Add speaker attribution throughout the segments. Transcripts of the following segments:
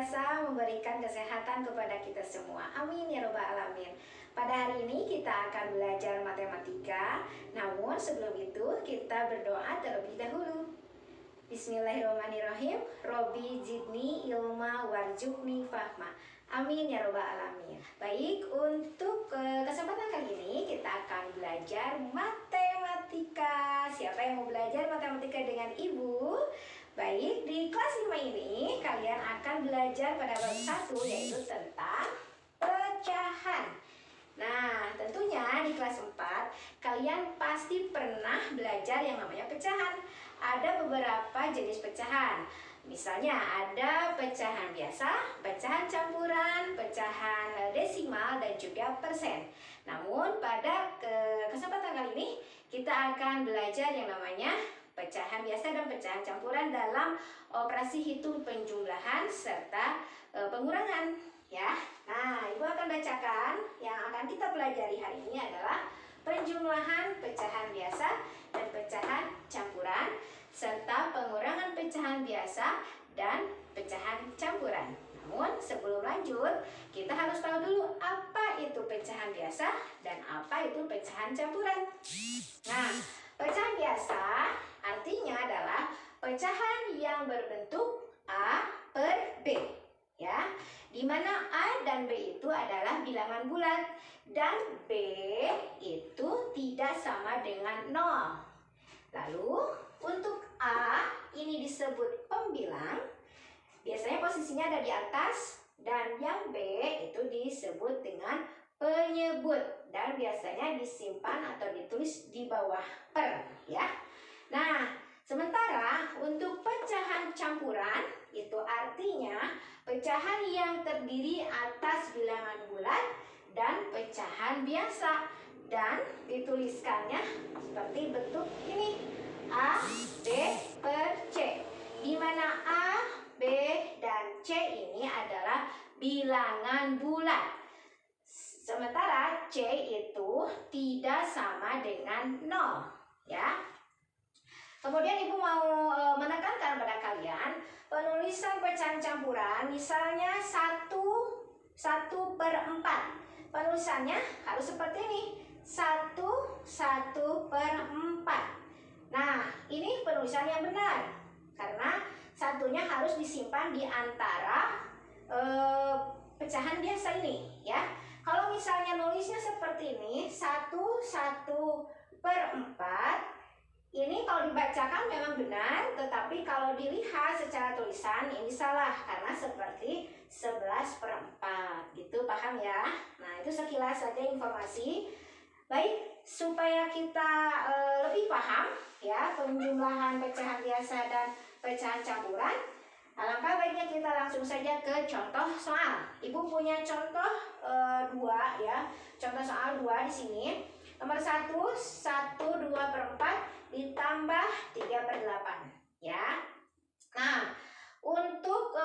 Speaker 1: senantiasa memberikan kesehatan kepada kita semua. Amin ya robbal alamin. Pada hari ini kita akan belajar matematika. Namun sebelum itu kita berdoa terlebih dahulu. Bismillahirrahmanirrahim. Robbi zidni ilma warzuqni fahma. Amin ya robbal alamin. Baik, untuk kesempatan kali ini kita akan belajar matematika. Siapa yang mau belajar matematika dengan Ibu? Baik, di kelas 5 ini kalian akan belajar pada bab 1, yaitu tentang pecahan. Nah, tentunya di kelas 4 kalian pasti pernah belajar yang namanya pecahan. Ada beberapa jenis pecahan. Misalnya ada pecahan biasa, pecahan campuran, pecahan desimal, dan juga persen. Namun pada kesempatan kali ini kita akan belajar yang namanya pecahan biasa dan pecahan campuran dalam operasi hitung penjumlahan serta pengurangan, ya. Nah, Ibu akan bacakan yang akan kita pelajari hari ini adalah penjumlahan pecahan biasa dan pecahan campuran serta pengurangan pecahan biasa dan pecahan campuran. Namun sebelum lanjut, kita harus tahu dulu apa itu pecahan biasa dan apa itu pecahan campuran. Nah, pecahan biasa artinya adalah pecahan yang berbentuk A per B, ya, di mana A dan B itu adalah bilangan bulat dan B itu tidak sama dengan 0. Lalu untuk A ini disebut pembilang, biasanya posisinya ada di atas, dan yang B itu disebut dengan penyebut dan biasanya disimpan atau ditulis di bawah per, ya. Nah, sementara untuk pecahan campuran itu artinya pecahan yang terdiri atas bilangan bulat dan pecahan biasa, dan dituliskannya seperti bentuk ini, A, B, per C, di mana A, B, dan C ini adalah bilangan bulat. Sementara C itu tidak sama dengan 0, ya. Kemudian Ibu mau menekankan pada kalian penulisan pecahan campuran, misalnya 1/4. Penulisannya harus seperti ini, 1/4. Nah, ini penulisan yang benar karena satunya harus disimpan di antara pecahan biasa ini, ya. Kalau misalnya nulisnya seperti ini, 1/4, ini kalau dibacakan memang benar, tetapi kalau dilihat secara tulisan ini salah karena seperti 11/4, gitu, paham ya? Nah, itu sekilas saja informasi. Baik, supaya kita lebih paham ya penjumlahan pecahan biasa dan pecahan campuran, alangkah baiknya kita langsung saja ke contoh soal. Ibu punya contoh 2, ya. Contoh soal 2 di sini. Nomor 1, 1/2/4 ditambah 3/8, ya. Nah, untuk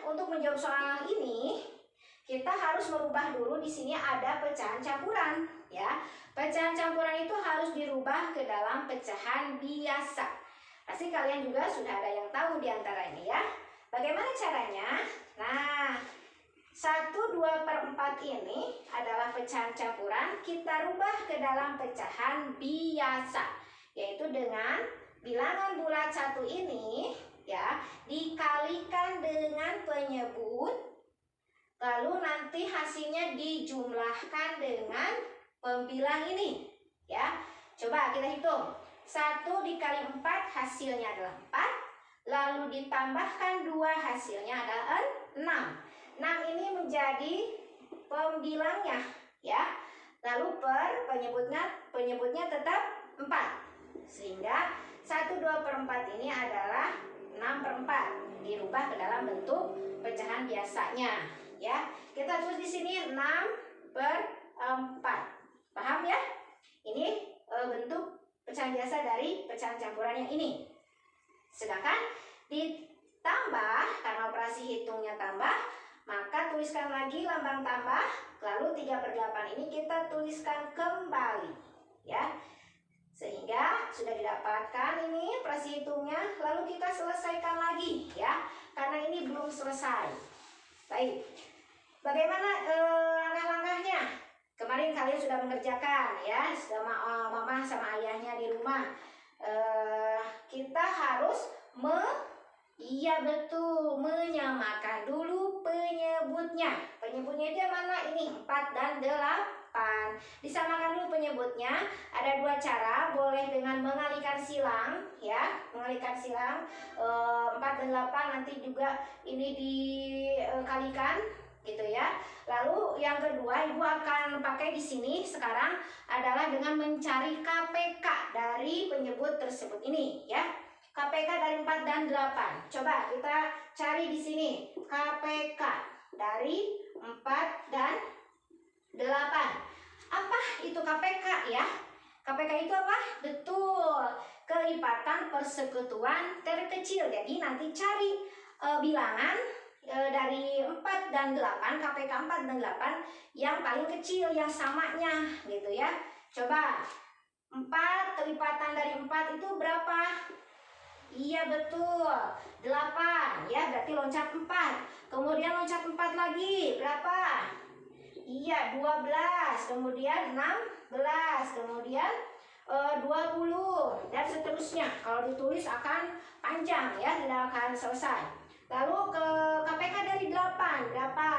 Speaker 1: untuk menjawab soal ini kita harus merubah dulu. Di sini ada pecahan campuran, ya. Pecahan campuran itu harus dirubah ke dalam pecahan biasa. Pasti kalian juga sudah ada yang tahu di antara ini, ya. Bagaimana caranya? Nah, 1/2/4 ini adalah pecahan campuran, kita rubah ke dalam pecahan biasa, yaitu dengan bilangan bulat 1 ini, ya, dikalikan dengan penyebut, lalu nanti hasilnya dijumlahkan dengan pembilang ini, ya. Coba kita hitung. 1 dikali 4 hasilnya adalah 4, lalu ditambahkan 2 hasilnya adalah 6. 6 ini menjadi pembilangnya, ya. Lalu per penyebutnya tetap 4. Sehingga 1/2/4 ini adalah 6/4, dirubah ke dalam bentuk pecahan biasanya, ya. Kita tulis di sini 6/4. Paham ya? Ini bentuk pecahan biasa dari pecahan campuran yang ini. Sedangkan ditambah, karena operasi hitungnya tambah, maka tuliskan lagi lambang tambah, lalu 3/8 ini kita tuliskan kembali, ya. Sehingga sudah didapatkan ini operasi hitungnya, lalu kita selesaikan lagi ya, karena ini belum selesai. Baik, bagaimana langkah-langkahnya? Kemarin kalian sudah mengerjakan ya sama mama sama ayahnya di rumah. Kita harus iya betul, menyamakan dulu penyebutnya. Penyebutnya itu yang mana? Ini 4 dan 8. Disamakan dulu penyebutnya. Ada 2 cara, boleh dengan mengalihkan silang ya, mengalihkan silang 4 dan 8 nanti juga ini dikalikan gitu ya. Lalu yang kedua, Ibu akan pakai di sini sekarang adalah dengan mencari KPK dari penyebut tersebut ini ya. KPK dari 4 dan 8. Coba kita cari di sini KPK dari 4 dan 8. Apa itu KPK ya? KPK itu apa? Betul, kelipatan persekutuan terkecil. Jadi nanti cari bilangan dari 4 dan 8, KPK 4 dan 8 yang paling kecil, yang samanya gitu ya. Coba 4 kelipatan dari 4 itu berapa? Iya betul, 8 ya, berarti loncat 4. Kemudian loncat 4 lagi, berapa? Iya 12, kemudian 16, kemudian 20 dan seterusnya. Kalau ditulis akan panjang ya, tidak akan selesai. Lalu ke KPK dari 8 berapa?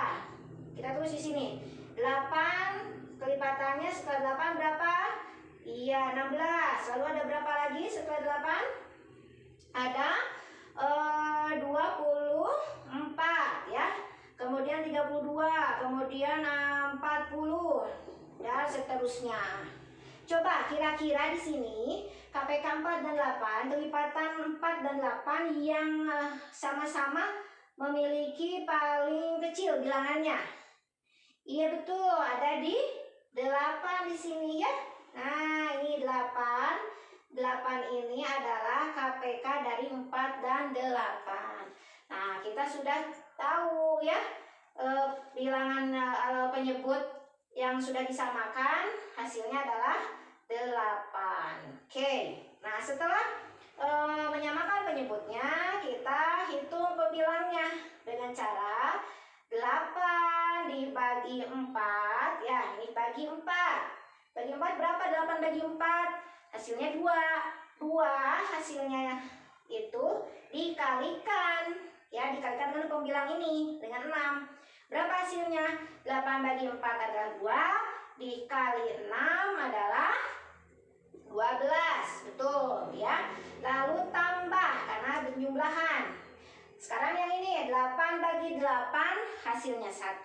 Speaker 1: Kita tulis di sini. 8 kelipatannya setelah 8 berapa? Iya 16. Lalu ada berapa lagi setelah 8? Ada 24 ya. Kemudian 32, kemudian 40 dan seterusnya. Coba kira-kira di sini KPK 4 dan 8, kelipatan 4 dan 8 yang sama-sama memiliki paling kecil bilangannya. Iya betul, ada di 8 di sini ya. Nah, ini 8. 8 ini adalah KPK dari 4 dan 8. Nah, kita sudah tahu ya bilangan penyebut yang sudah disamakan, hasilnya adalah 8. Oke, nah setelah menyamakan penyebutnya, kita hitung pembilangnya dengan cara 8 dibagi 4 ya, ini bagi 4. Bagi 4 berapa? 8 bagi 4 hasilnya 2. 2 hasilnya itu dikalikan ya, dikalikan dengan pembilang ini dengan 6. Berapa hasilnya? 8 bagi 4 adalah 2, dikali 6 adalah 12. Betul ya. Lalu tambah karena penjumlahan. Sekarang yang ini 8 bagi 8 hasilnya 1,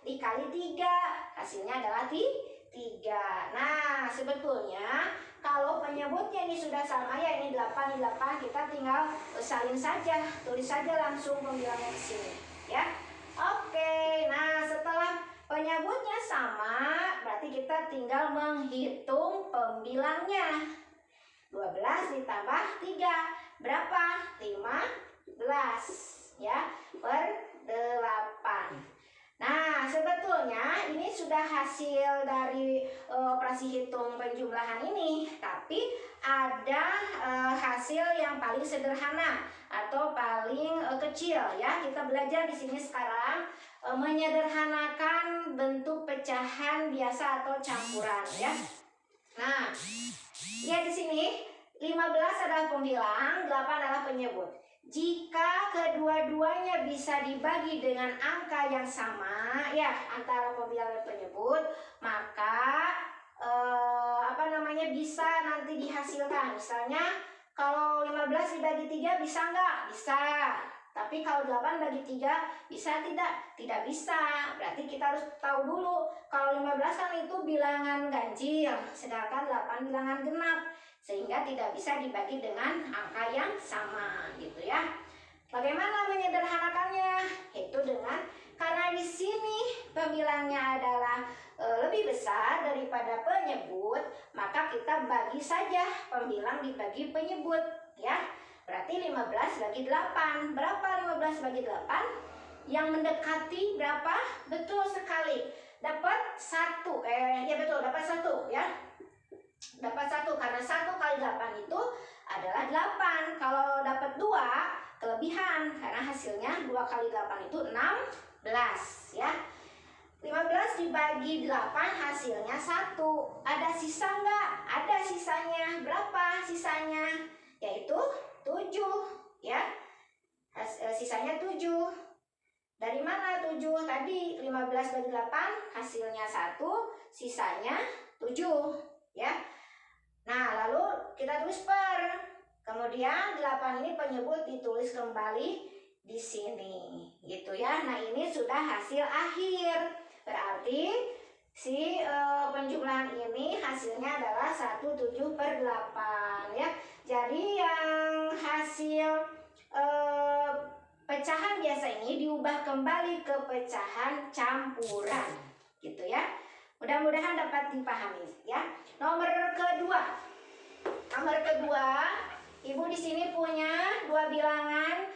Speaker 1: dikali 3 hasilnya adalah 3. Nah, sebetulnya kalau penyebutnya ini sudah sama ya, ini 8 kita tinggal salin saja, tulis saja langsung pembilangnya ke sini ya. Oke, nah setelah penyebutnya sama, berarti kita tinggal menghitung pembilangnya. 12 ditambah 3 berapa? 15 ya, per 8. Nah, sebetulnya ini sudah hasil dari operasi hitung penjumlahan ini, tapi ada hasil yang paling sederhana atau paling kecil ya. Kita belajar di sini sekarang menyederhanakan bentuk pecahan biasa atau campuran ya. Nah, lihat di sini 15 adalah pembilang, 8 adalah penyebut. Jika kedua-duanya bisa dibagi dengan angka yang sama ya, antara pembilang dan penyebut, maka bisa nanti dihasilkan. Misalnya kalau 15 dibagi 3 bisa nggak? Bisa. Tapi kalau 8 bagi 3 bisa tidak? Tidak bisa. Berarti kita harus tahu dulu kalau 15 kan itu bilangan ganjil, sedangkan 8 bilangan genap, sehingga tidak bisa dibagi dengan angka yang sama gitu ya. Bagaimana menyederhanakannya? Itu dengan, karena di sini pembilangnya adalah lebih besar daripada penyebut, maka kita bagi saja pembilang dibagi penyebut ya. Berarti 15 bagi 8. Berapa 15 bagi 8? Yang mendekati berapa? Betul sekali. Dapat 1. Ya betul, dapat 1 ya. dapat 1 karena 1 kali 8 itu adalah 8. Kalau dapat 2 kelebihan karena hasilnya 2 kali 8 itu 16 ya. 15 dibagi 8 hasilnya 1. Ada sisa nggak? Ada sisanya. Berapa sisanya? Yaitu 7 ya. Sisanya 7. Dari mana 7? Tadi 15 bagi 8 hasilnya 1, sisanya 7 ya. Nah, lalu kita tulis per. Kemudian 8 ini penyebut ditulis kembali di sini gitu ya. Nah, ini sudah hasil akhir. Berarti si penjumlahan ini hasilnya adalah 17/8 ya. Jadi yang hasil pecahan biasa ini diubah kembali ke pecahan campuran gitu ya. Mudah-mudahan dapat dipahami ya. Nomor kedua, Ibu di sini punya 2 bilangan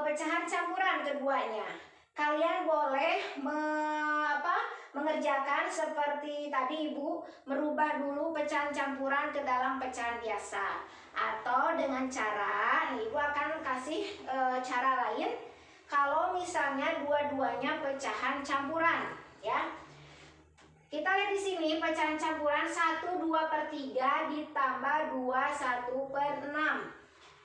Speaker 1: pecahan campuran keduanya. Kalian boleh mengerjakan seperti tadi Ibu, merubah dulu pecahan campuran ke dalam pecahan biasa. Atau dengan cara, Ibu akan kasih cara lain kalau misalnya dua-duanya pecahan campuran ya. Kita lihat di sini pecahan campuran 1/2/3 ditambah 2/1/6.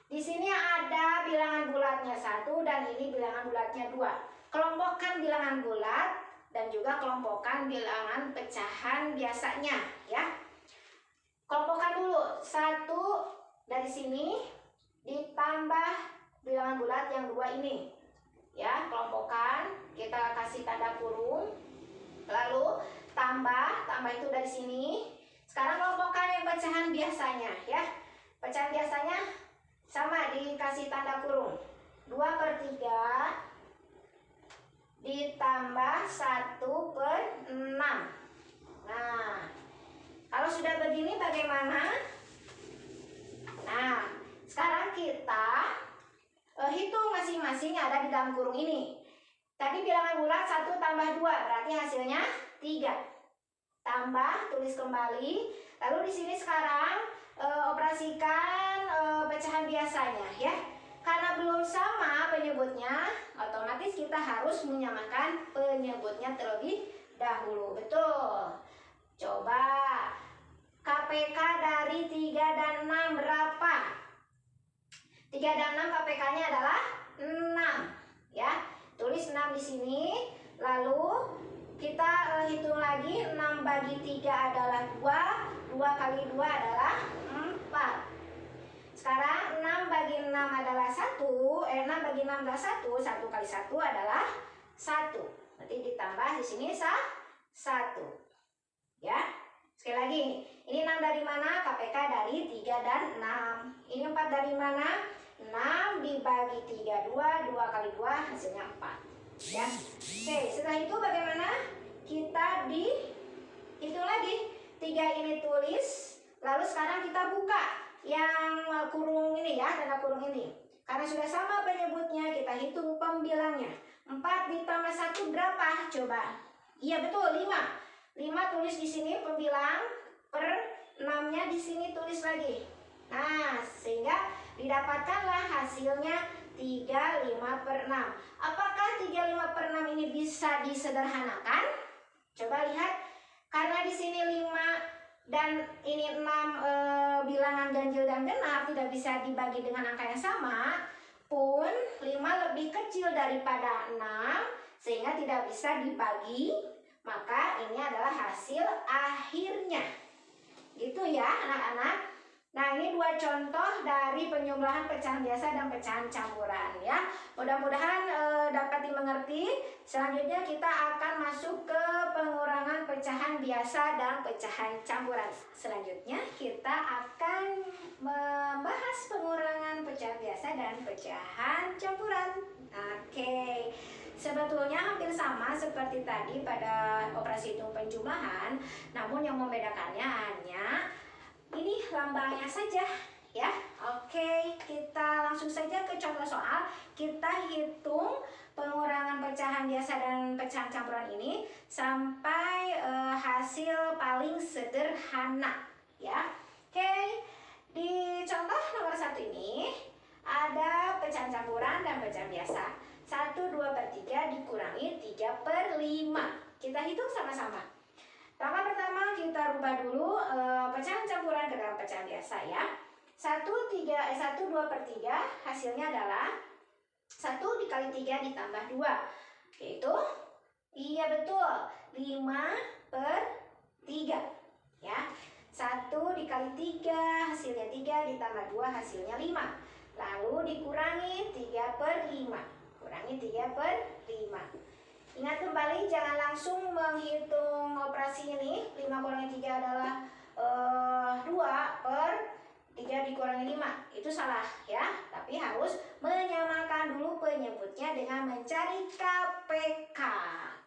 Speaker 1: Di sini ada bilangan bulatnya 1 dan ini bilangan bulatnya 2. Kelompokkan bilangan bulat dan juga kelompokkan bilangan pecahan biasanya ya. Kelompokkan dulu 1 dari sini ditambah bilangan bulat yang 2 ini. Ya, kelompokkan, kita kasih tanda kurung. Lalu tambah itu dari sini. Sekarang kelompokkan yang pecahan biasanya ya. Pecahan biasanya sama, dikasih tanda kurung. 2/3 ditambah 1/6. Nah, kalau sudah begini bagaimana? Nah, sekarang kita hitung masing-masing ada di dalam kurung ini. Tadi bilangan bulat 1 tambah 2 berarti hasilnya 3. Tambah, tulis kembali. Lalu di sini sekarang operasikan pecahan biasanya ya. Karena belum sama penyebutnya, otomatis kita harus menyamakan penyebutnya terlebih dahulu. Betul. Coba KPK dari 3 dan 6 berapa? 3 dan 6 KPK-nya adalah 6 ya. Tulis 6 di sini. Lalu kita hitung lagi. 6 bagi 3 adalah 2. 2 kali 2 adalah 4. Sekarang 6 bagi 6 adalah 1. 6 bagi 6 adalah 1. 1 kali 1 adalah 1. Nanti ditambah di sini 1. Ya. Sekali lagi. Ini 6 dari mana? KPK dari 3 dan 6. Ini 4 dari mana? 6 dibagi 3, 2. 2 kali 2 hasilnya 4. Ya. Oke, setelah itu bagaimana? Kita dihitung lagi. 3 ini tulis. Lalu sekarang kita buka yang kurung ini ya, tanda kurung ini. Karena sudah sama penyebutnya, kita hitung pembilangnya. 4 ditambah 1 berapa? Coba. Iya betul, 5. 5 tulis di sini pembilang, per 6-nya di sini tulis lagi. Nah, sehingga didapatkanlah hasilnya 35/6. Apakah 35/6 ini bisa disederhanakan? Coba lihat. Karena di sini 5 dan ini 6 bilangan ganjil dan genap tidak bisa dibagi dengan angka yang sama, pun 5 lebih kecil daripada 6 sehingga tidak bisa dibagi, maka ini adalah hasil akhirnya. Gitu ya anak-anak. Nah, ini 2 contoh dari penjumlahan pecahan biasa dan pecahan campuran ya. Mudah-mudahan dapat dimengerti. Selanjutnya kita akan masuk ke pengurangan pecahan biasa dan pecahan campuran. Selanjutnya kita akan membahas pengurangan pecahan biasa dan pecahan campuran. Oke. Sebetulnya hampir sama seperti tadi pada operasi hitung penjumlahan, namun yang membedakannya hanya ini lambangnya saja ya. Oke, kita langsung saja ke contoh soal. Kita hitung pengurangan pecahan biasa dan pecahan campuran ini sampai hasil paling sederhana ya. Oke, di contoh nomor 1 ini ada pecahan campuran dan pecahan biasa. 1/2/3 dikurangi 3/5. Kita hitung sama-sama. Langkah pertama kita rubah dulu pecahan campuran ke dalam pecahan biasa ya. 1/2/3 hasilnya adalah 1 dikali 3 ditambah 2, yaitu iya betul 5/3 ya. 1 dikali 3 hasilnya 3 ditambah 2 hasilnya 5. Lalu dikurangi 3/5. Kurangi 3/5. Ingat kembali, jangan langsung menghitung operasi ini. 5 kurangi 3 adalah 2/3 dikurangi 5. Itu salah ya. Tapi harus menyamakan dulu penyebutnya dengan mencari KPK.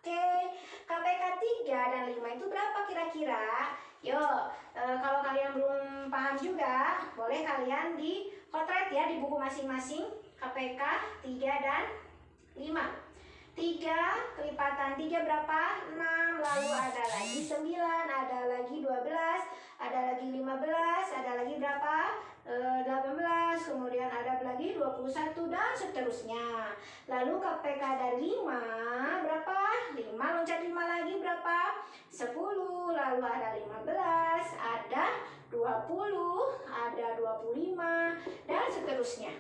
Speaker 1: Oke, KPK 3 dan 5 itu berapa kira-kira? Yuk, kalau kalian belum paham juga, boleh kalian dipotret ya di buku masing-masing. KPK 3 dan 5. 3 kelipatan 3 berapa? 6, lalu ada lagi 9, ada lagi 12, ada lagi 15, ada lagi berapa? 18, kemudian ada lagi 21 dan seterusnya. Lalu KPK dari 5 berapa? 5 loncat 5 lagi berapa? 10, lalu ada 15, ada 20, ada 25 dan seterusnya.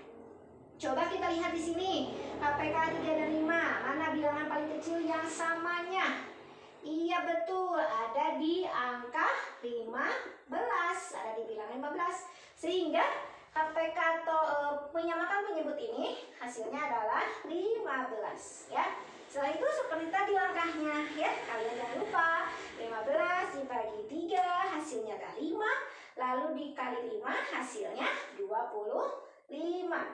Speaker 1: Coba kita lihat di sini, KPK 3 dan 5, mana bilangan paling kecil yang samanya? Iya betul, ada di angka 15, ada di bilangan 15. Sehingga KPK atau menyamakan penyebut ini hasilnya adalah 15 ya. Setelah itu seperti tadi langkahnya ya, kalian jangan lupa 15 dibagi 3 hasilnya adalah 5, lalu dikali 5 hasilnya 25.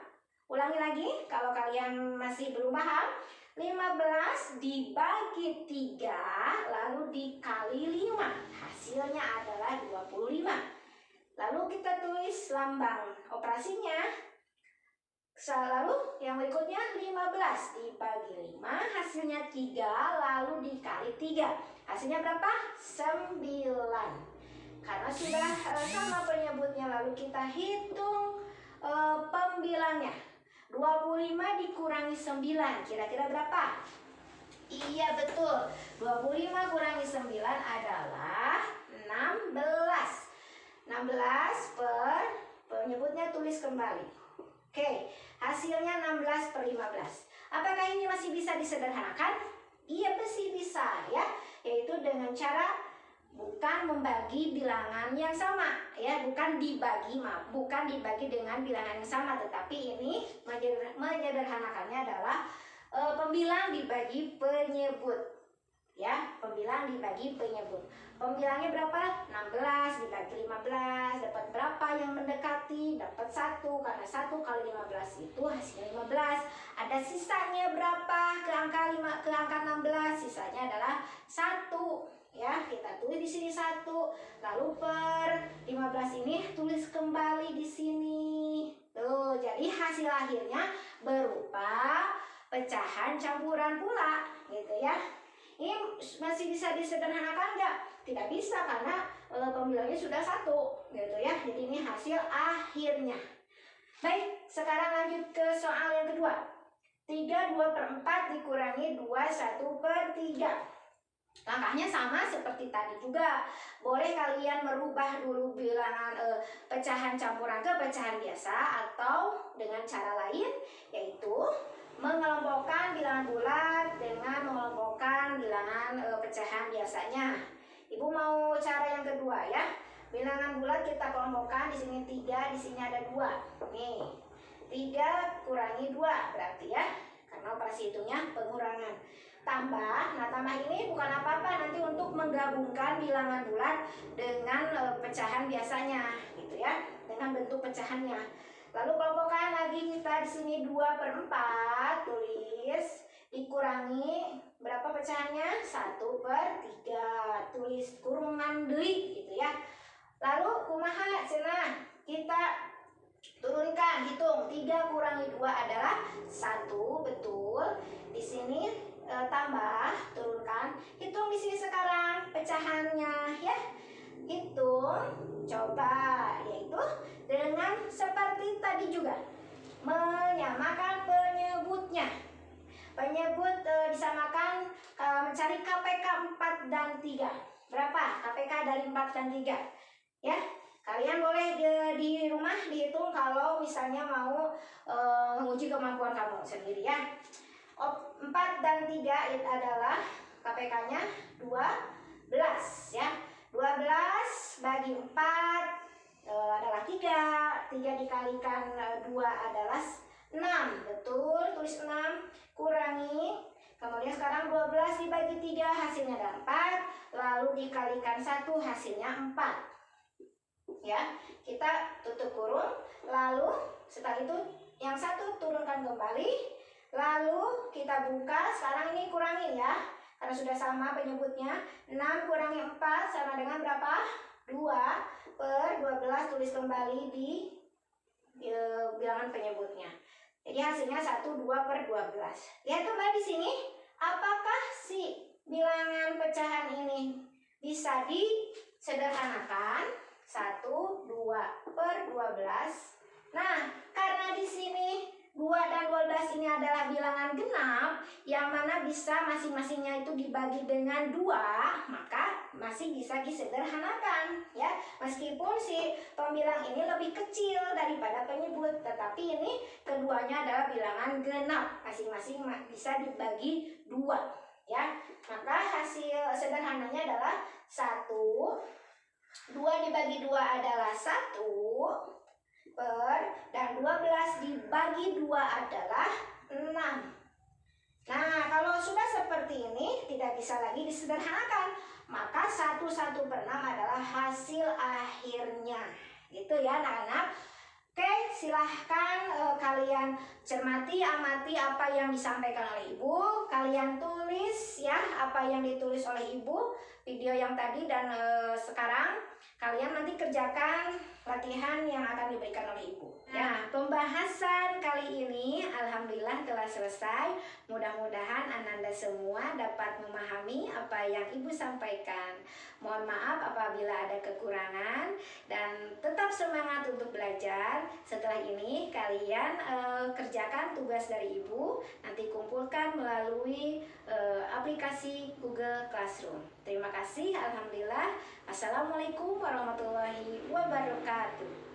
Speaker 1: Ulangi lagi kalau kalian masih belum paham. 15 dibagi 3 lalu dikali 5 hasilnya adalah 25. Lalu kita tulis lambang operasinya. Lalu yang berikutnya 15 dibagi 5 hasilnya 3 lalu dikali 3 hasilnya berapa? 9. Karena sudah sama penyebutnya, lalu kita hitung pembilangnya. 25 dikurangi 9 kira-kira berapa? Iya betul, 25 kurangi 9 adalah 16. 16 per penyebutnya tulis kembali. Oke, hasilnya 16/15. Apakah ini masih bisa disederhanakan? Iya masih bisa ya, yaitu dengan cara bukan membagi bilangan yang sama ya, bukan dibagi dengan bilangan yang sama, tetapi ini menyederhanakannya adalah pembilang dibagi penyebut ya, pembilang dibagi penyebut. Pembilangnya berapa? 16 dibagi 15 dapat berapa yang mendekati? Dapat 1, karena 1 kali 15 itu hasilnya 15. Ada sisanya berapa ke angka 16? Sisanya adalah 1 ya. Kita tulis di sini 1. Lalu per 15 ini tulis kembali di sini. Tuh, jadi hasil akhirnya berupa pecahan campuran pula gitu ya. Ini masih bisa disederhanakan nggak? Tidak bisa karena pembilangnya sudah 1 gitu ya. Jadi ini hasil akhirnya. Baik, sekarang lanjut ke soal yang kedua. 3/2/4 dikurangi 21/3. Langkahnya sama seperti tadi juga. Boleh kalian merubah dulu bilangan pecahan campuran ke pecahan biasa, atau dengan cara lain yaitu mengelompokkan bilangan bulat dengan mengelompokkan bilangan pecahan biasanya. Ibu mau cara yang kedua ya. Bilangan bulat kita kelompokkan, di sini 3, di sini ada 2. Nih, 3 kurangi 2 berarti ya, karena operasi hitungnya pengurangan. Tambah, nah tambah ini bukan apa-apa, nanti untuk menggabungkan bilangan bulat dengan pecahan biasanya gitu ya, dengan bentuk pecahannya. Lalu kelompokkan lagi kita di sini 2/4, tulis dikurangi berapa pecahannya? 1/3, tulis kurungan deui gitu ya. Lalu kumaha cenah? Kita turunkan, hitung 3 kurangi 2 adalah 1, betul. Di sini tambah, turunkan, hitung di sini sekarang pecahannya ya. hitung, coba, yaitu dengan seperti tadi juga menyamakan penyebutnya. Penyebut disamakan mencari KPK 4 dan 3. Berapa KPK dari 4 dan 3? Ya, kalian boleh di rumah dihitung kalau misalnya mau menguji kemampuan kamu sendiri ya. 4 dan 3 itu adalah KPK-nya 12 ya. 12 bagi 4 adalah 3 dikalikan 2 adalah 6. Betul, tulis 6, kurangi. Kemudian sekarang 12 dibagi 3 hasilnya ada 4, lalu dikalikan 1 hasilnya 4. Ya, kita tutup kurung, lalu setelah itu yang satu turunkan kembali, lalu kita buka. Sekarang ini kurangi ya, karena sudah sama penyebutnya. 6 kurangi 4 sama dengan berapa? 2/12, tulis kembali di bilangan penyebutnya. Jadi hasilnya 1/2/12. Lihat kembali di sini, apakah si bilangan pecahan ini bisa disederhanakan? 1/2/12. Nah, karena di sini 2 dan 12 ini adalah bilangan genap yang mana bisa masing-masingnya itu dibagi dengan 2, maka masih bisa disederhanakan ya. Meskipun si pembilang ini lebih kecil daripada penyebut, tetapi ini keduanya adalah bilangan genap, masing-masing bisa dibagi 2 ya. Maka hasil sederhananya adalah 2 dibagi 2 adalah 1 dan 12 dibagi 2 adalah 6. Nah, kalau sudah seperti ini tidak bisa lagi disederhanakan, maka 1/6 adalah hasil akhirnya. Gitu ya anak-anak. Oke, silahkan kalian cermati, amati apa yang disampaikan oleh ibu. Kalian tulis ya apa yang ditulis oleh ibu, video yang tadi dan sekarang. Kalian nanti kerjakan latihan yang akan diberikan oleh ibu. Ya, pembahasan kali ini alhamdulillah telah selesai. Mudah-mudahan Ananda semua dapat memahami apa yang ibu sampaikan. Mohon maaf apabila ada kekurangan dan tetap semangat untuk belajar. Setelah ini kalian kerjakan tugas dari ibu, nanti kumpulkan melalui aplikasi Google Classroom. Terima kasih, alhamdulillah. Assalamualaikum warahmatullahi wabarakatuh.